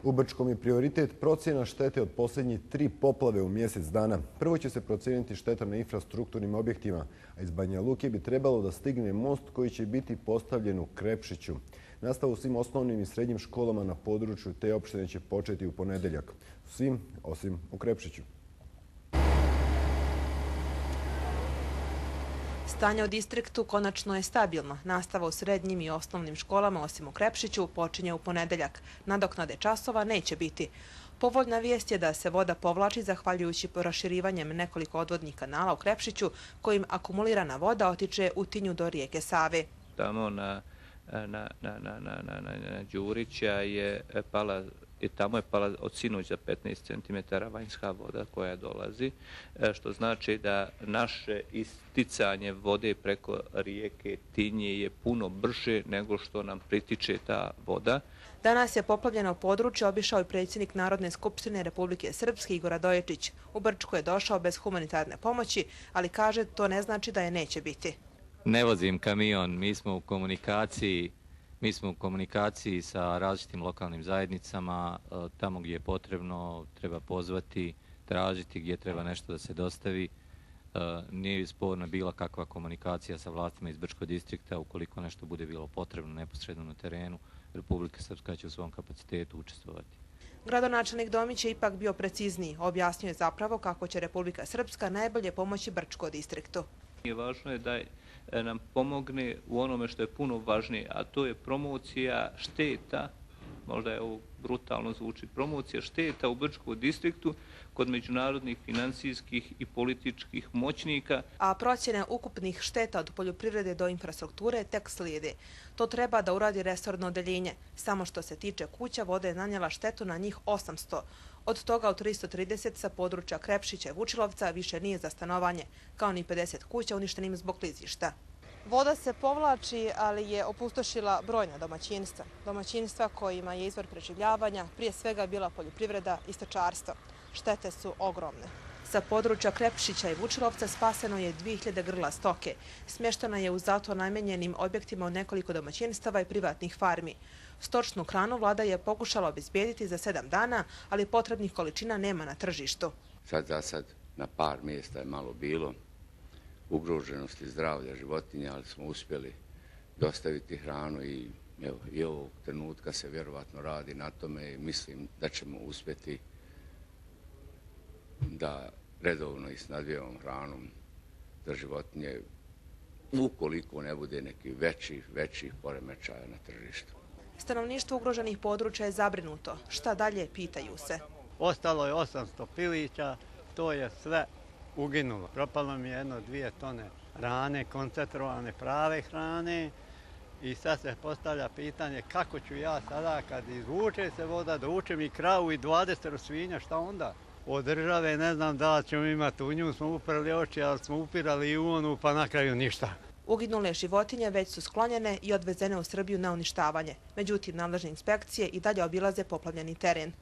U Brčkom je prioritet procjena štete od posljednjih 3 poplave u mjesec dana. Prvo će se procijeniti šteta na infrastrukturnim objektima, a iz Banja Luke bi trebalo da stigne most koji će biti postavljen u Krepšiću. Nastava u svim osnovnim i srednjim školama na području te opštine će početi u ponedeljak. Svim osim u Krepšiću. Stanje u distriktu konačno je stabilno. Nastava u srednjim i osnovnim školama, osim u Krepšiću, počinje u ponedeljak. Nadoknade časova neće biti. Povoljna vijest je da se voda povlači zahvaljujući proširivanjem nekoliko odvodnih kanala u Krepšiću, kojim akumulirana voda otiče u Tinju do rijeke Save. Tamo na Đurića je pala i tamo je pala od sinoć za 15 cm vanjska voda koja dolazi, što znači da naše isticanje vode preko rijeke Tinje je puno brže nego što nam pritiče ta voda. Danas je poplavljeno područje obišao i predsjednik Narodne skupštine Republike Srpske Igor Radojičić. U Brčku je došao bez humanitarne pomoći, ali kaže to ne znači da je neće biti. Ne vozim kamion, mi smo u komunikaciji sa različitim lokalnim zajednicama. Tamo gdje je potrebno treba pozvati, tražiti gdje treba nešto da se dostavi. Nije sporna bila kakva komunikacija sa vlastima iz Brčkog distrikta. Ukoliko nešto bude bilo potrebno neposredno na terenu, Republika Srpska će u svom kapacitetu učestvovati. Gradonačelnik Domić je ipak bio precizniji. Objasnio je zapravo kako će Republika Srpska najbolje pomoći Brčkom distriktu. Važno je da nam pomogne u onome što je puno važnije, a to je promocija šteta, možda je ovo brutalno zvuči, promocija šteta u Brčkom distriktu kod međunarodnih financijskih i političkih moćnika. A procjene ukupnih šteta od poljoprivrede do infrastrukture tek slijede. To treba da uradi resorno odeljenje. Samo što se tiče kuća, voda je nanijela štetu na njih 800. Od toga od 330 sa područja Krepšića i Vučilovca više nije za stanovanje, kao ni 50 kuća uništenim zbog klizišta. Voda se povlači, ali je opustošila brojna domaćinstva. Domaćinstva kojima je izvor preživljavanja prije svega bila poljoprivreda i stočarstvo. Štete su ogromne. Sa područja Krepšića i Vučilovca spaseno je 2000 grla stoke. Smještena je u zato namenjenim objektima od nekoliko domaćinstava i privatnih farmi. Stočnu hranu vlada je pokušala obezbijediti za 7 dana, ali potrebnih količina nema na tržištu. Sad na par mjesta je malo bilo ugroženosti zdravlja životinja, ali smo uspjeli dostaviti hranu i ovog trenutka se vjerovatno radi na tome i mislim da ćemo uspjeti da redovno i snadbijevamo hranom za životinje ukoliko ne bude nekih većih poremećaja na tržištu. Stanovništvo ugroženih područja je zabrinuto. Šta dalje, pitaju se. Ostalo je 800 pilića, to je sve uginulo. Propalo mi je 1-2 tone hrane, koncentrovane prave hrane i sad se postavlja pitanje kako ću ja sada kad izvuče se voda da učem i kravu i 20 svinja, šta onda? Od države ne znam da ćemo imati, u nju smo uprali oči, ali smo upirali i u onu pa na kraju ništa. Uginule životinje već su sklonjene i odvezene u Srbiju na uništavanje. Međutim, nadležne inspekcije i dalje obilaze poplavljeni teren.